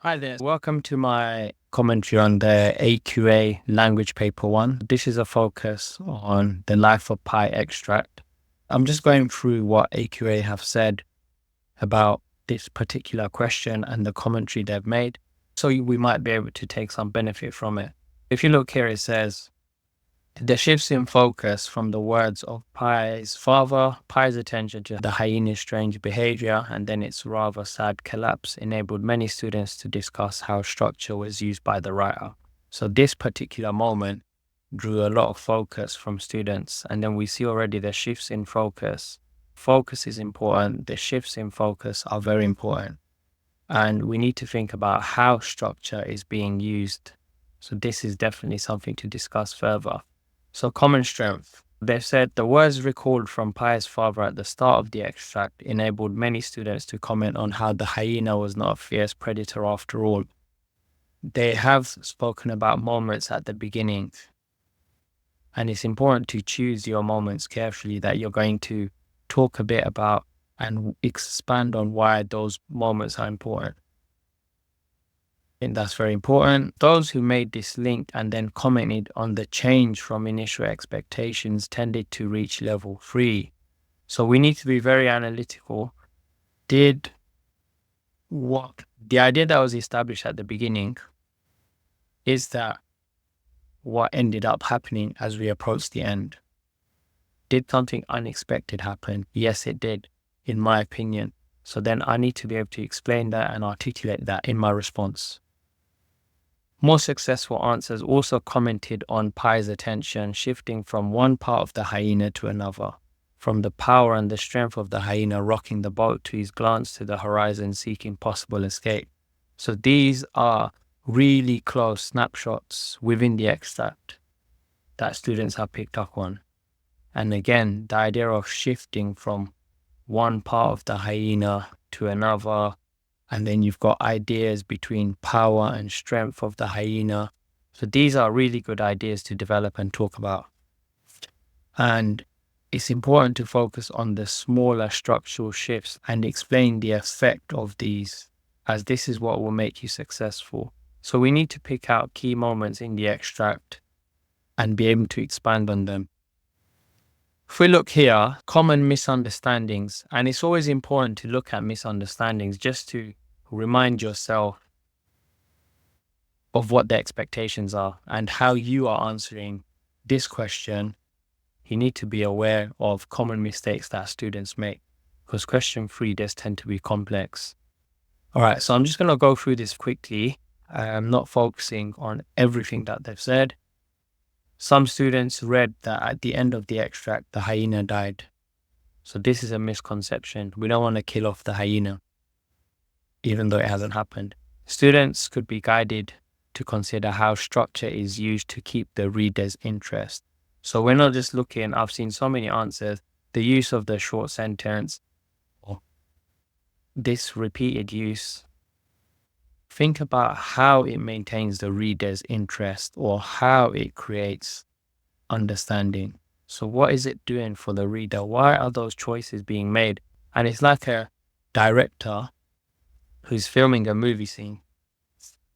Hi there. Welcome to my commentary on the AQA Language Paper 1. This is a focus on the life of pi extract. I'm just going through what AQA have said about this particular question and the commentary they've made, so we might be able to take some benefit from it. If you look here, it says, the shifts in focus from the words of Pi's father, Pi's attention to the hyena's strange behavior, and then its rather sad collapse enabled many students to discuss how structure was used by the writer. So this particular moment drew a lot of focus from students, and then we see already the shifts in focus. Focus is important. The shifts in focus are very important. And we need to think about how structure is being used. So this is definitely something to discuss further. So common strength. They've said the words recalled from Pi's father at the start of the extract enabled many students to comment on how the hyena was not a fierce predator after all. They have spoken about moments at the beginning. And it's important to choose your moments carefully that you're going to talk a bit about and expand on why those moments are important. I think that's very important. Those who made this link and then commented on the change from initial expectations tended to reach level 3. So we need to be very analytical. The idea that was established at the beginning is that what ended up happening as we approached the end? Did something unexpected happen? Yes, it did, in my opinion. So then I need to be able to explain that and articulate that in my response. More successful answers also commented on Pi's attention shifting from one part of the hyena to another, from the power and the strength of the hyena rocking the boat to his glance to the horizon seeking possible escape. So these are really close snapshots within the extract that students have picked up on. And again, the idea of shifting from one part of the hyena to another, and then you've got ideas between power and strength of the hyena. So these are really good ideas to develop and talk about. And it's important to focus on the smaller structural shifts and explain the effect of these, as this is what will make you successful. So we need to pick out key moments in the extract and be able to expand on them. If we look here, common misunderstandings, and it's always important to look at misunderstandings just to remind yourself of what the expectations are and how you are answering this question. You need to be aware of common mistakes that students make, because question 3 does tend to be complex. All right, so I'm just going to go through this quickly. I'm not focusing on everything that they've said. Some students read that at the end of the extract, the hyena died. So this is a misconception. We don't want to kill off the hyena, even though it hasn't happened. Students could be guided to consider how structure is used to keep the reader's interest. So we're not just looking, I've seen so many answers, the use of the short sentence, or this repeated use. Think about how it maintains the reader's interest or how it creates understanding. So what is it doing for the reader? Why are those choices being made? And it's like a director who's filming a movie scene.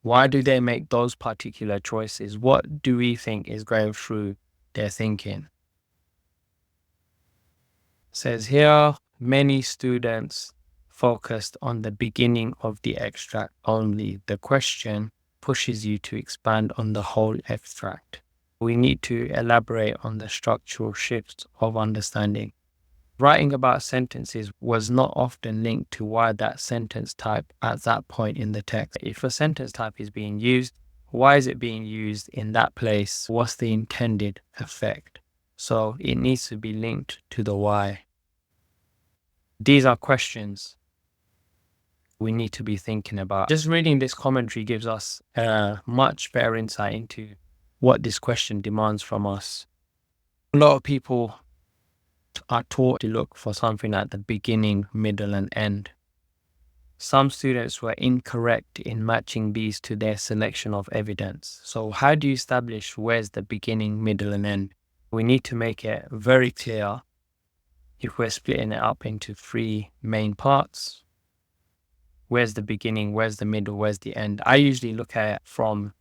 Why do they make those particular choices? What do we think is going through their thinking? It says here, many students focused on the beginning of the extract only. The question pushes you to expand on the whole extract. We need to elaborate on the structural shifts of understanding. Writing about sentences was not often linked to why that sentence type at that point in the text. If a sentence type is being used, why is it being used in that place? What's the intended effect? So it needs to be linked to the why. These are questions we need to be thinking about. Just reading this commentary gives us a much better insight into what this question demands from us. A lot of people are taught to look for something at the beginning, middle, and end. Some students were incorrect in matching these to their selection of evidence. So how do you establish where's the beginning, middle, and end? We need to make it very clear if we're splitting it up into 3 main parts. where's the beginning, where's the middle, where's the end. I usually look at it from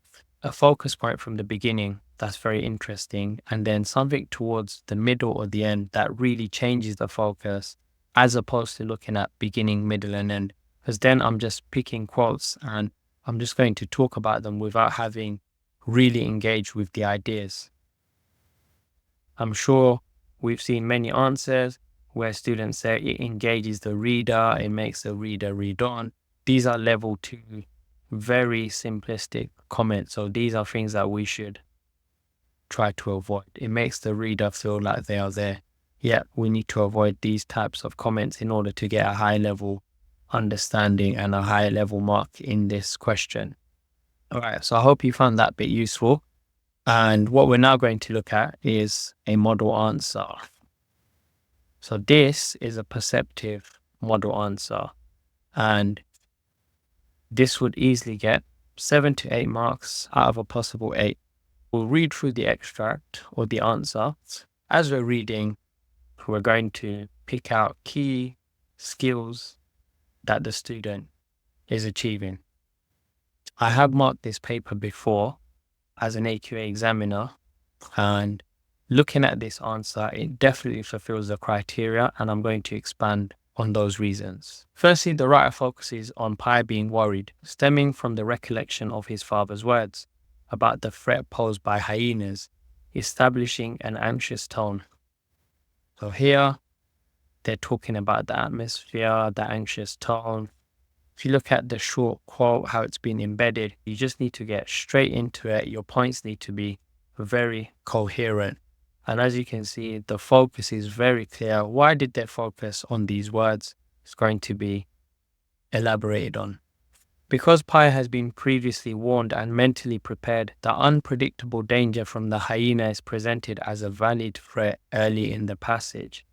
a focus point from the beginning. That's very interesting. And then something towards the middle or the end that really changes the focus, as opposed to looking at beginning, middle, and end. Because then I'm just picking quotes and I'm just going to talk about them without having really engaged with the ideas. I'm sure we've seen many answers where students say it engages the reader, it makes the reader read on. These are level 2, very simplistic comments. So these are things that we should try to avoid. It makes the reader feel like they are there. Yeah, we need to avoid these types of comments in order to get a high level understanding and a high level mark in this question. All right, so I hope you found that bit useful. And what we're now going to look at is a model answer. So this is a perceptive model answer. And this would easily get 7 to 8 marks out of a possible 8. We'll read through the extract or the answer. As we're reading, we're going to pick out key skills that the student is achieving. I have marked this paper before as an AQA examiner, and looking at this answer, it definitely fulfills the criteria, and I'm going to expand on those reasons. Firstly, the writer focuses on Pi being worried, stemming from the recollection of his father's words about the threat posed by hyenas, establishing an anxious tone. So here, they're talking about the atmosphere, the anxious tone. If you look at the short quote, how it's been embedded, you just need to get straight into it. Your points need to be very coherent. And as you can see, the focus is very clear. Why did they focus on these words? It's going to be elaborated on. Because Pi has been previously warned and mentally prepared, the unpredictable danger from the hyena is presented as a valid threat early in the passage.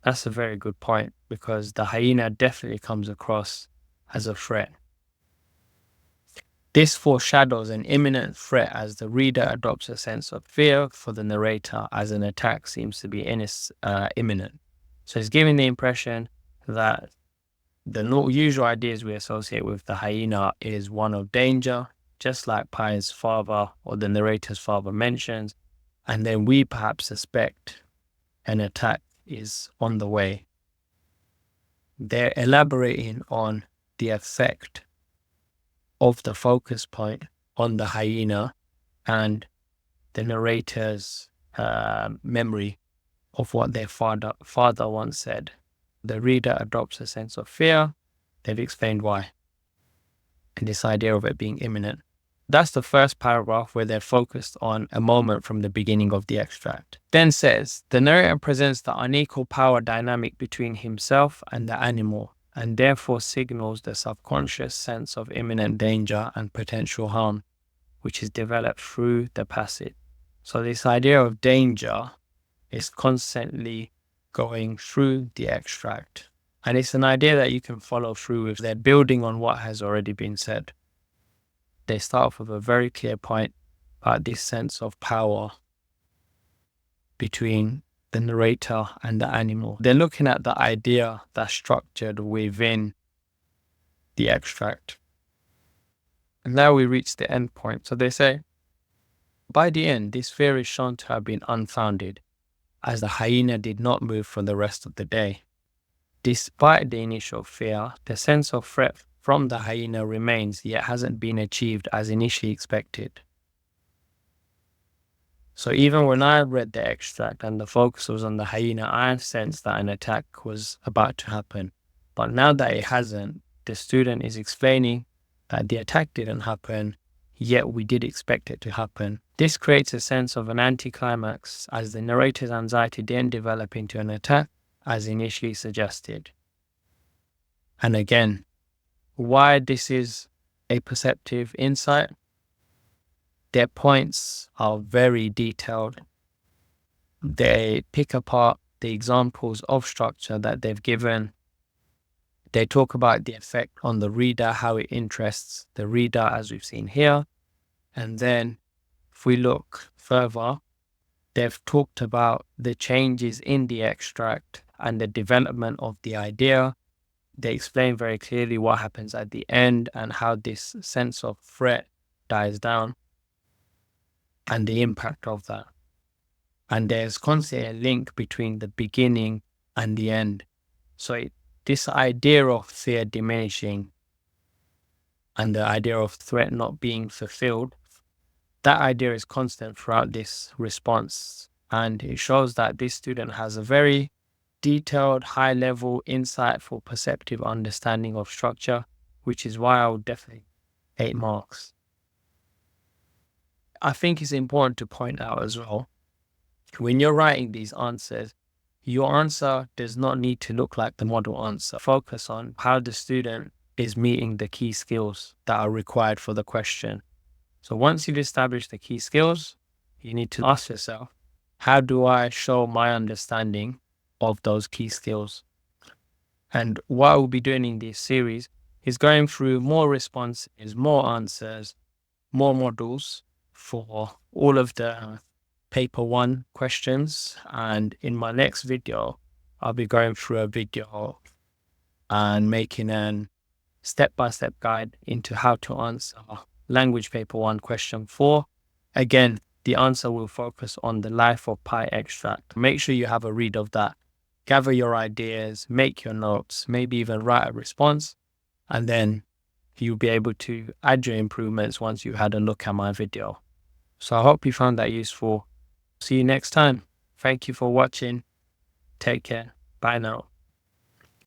That's a very good point, because the hyena definitely comes across as a threat. This foreshadows an imminent threat as the reader adopts a sense of fear for the narrator, as an attack seems to be imminent. So it's giving the impression that the usual ideas we associate with the hyena is one of danger, just like Pi's father or the narrator's father mentions, and then we perhaps suspect an attack is on the way. They're elaborating on the effect of the focus point on the hyena and the narrator's memory of what their father once said. The reader adopts a sense of fear. They've explained why. And this idea of it being imminent. That's the first paragraph where they're focused on a moment from the beginning of the extract. Then says, the narrator presents the unequal power dynamic between himself and the animal, and therefore signals the subconscious sense of imminent danger and potential harm, which is developed through the passage. So this idea of danger is constantly going through the extract. And it's an idea that you can follow through with. They're building on what has already been said. They start off with a very clear point about this sense of power between the narrator and the animal. They're looking at the idea that's structured within the extract. And now we reach the end point. So they say, by the end, this fear is shown to have been unfounded, as the hyena did not move for the rest of the day. Despite the initial fear, the sense of threat from the hyena remains, yet hasn't been achieved as initially expected. So even when I read the extract and the focus was on the hyena, I sensed that an attack was about to happen. But now that it hasn't, the student is explaining that the attack didn't happen, yet we did expect it to happen. This creates a sense of an anticlimax, as the narrator's anxiety didn't develop into an attack as initially suggested. And again, why this is a perceptive insight? Their points are very detailed. They pick apart the examples of structure that they've given. They talk about the effect on the reader, how it interests the reader, as we've seen here. And then if we look further, they've talked about the changes in the extract and the development of the idea. They explain very clearly what happens at the end and how this sense of threat dies down and the impact of that. And there's constantly a link between the beginning and the end. So this idea of fear diminishing and the idea of threat not being fulfilled, that idea is constant throughout this response. And it shows that this student has a very detailed, high-level, insightful, perceptive understanding of structure, which is why I would definitely 8 marks. I think it's important to point out as well, when you're writing these answers, your answer does not need to look like the model answer. Focus on how the student is meeting the key skills that are required for the question. So once you've established the key skills, you need to ask yourself, how do I show my understanding of those key skills? And what I will be doing in this series is going through more responses, more answers, more models for all of the paper 1 questions. And in my next video, I'll be going through a video and making an step-by-step guide into how to answer language paper 1 question 4. Again, the answer will focus on the life of Pi extract. Make sure you have a read of that. Gather your ideas, make your notes, maybe even write a response, and then you'll be able to add your improvements once you've had a look at my video. So I hope you found that useful. See you next time. Thank you for watching. Take care. Bye now.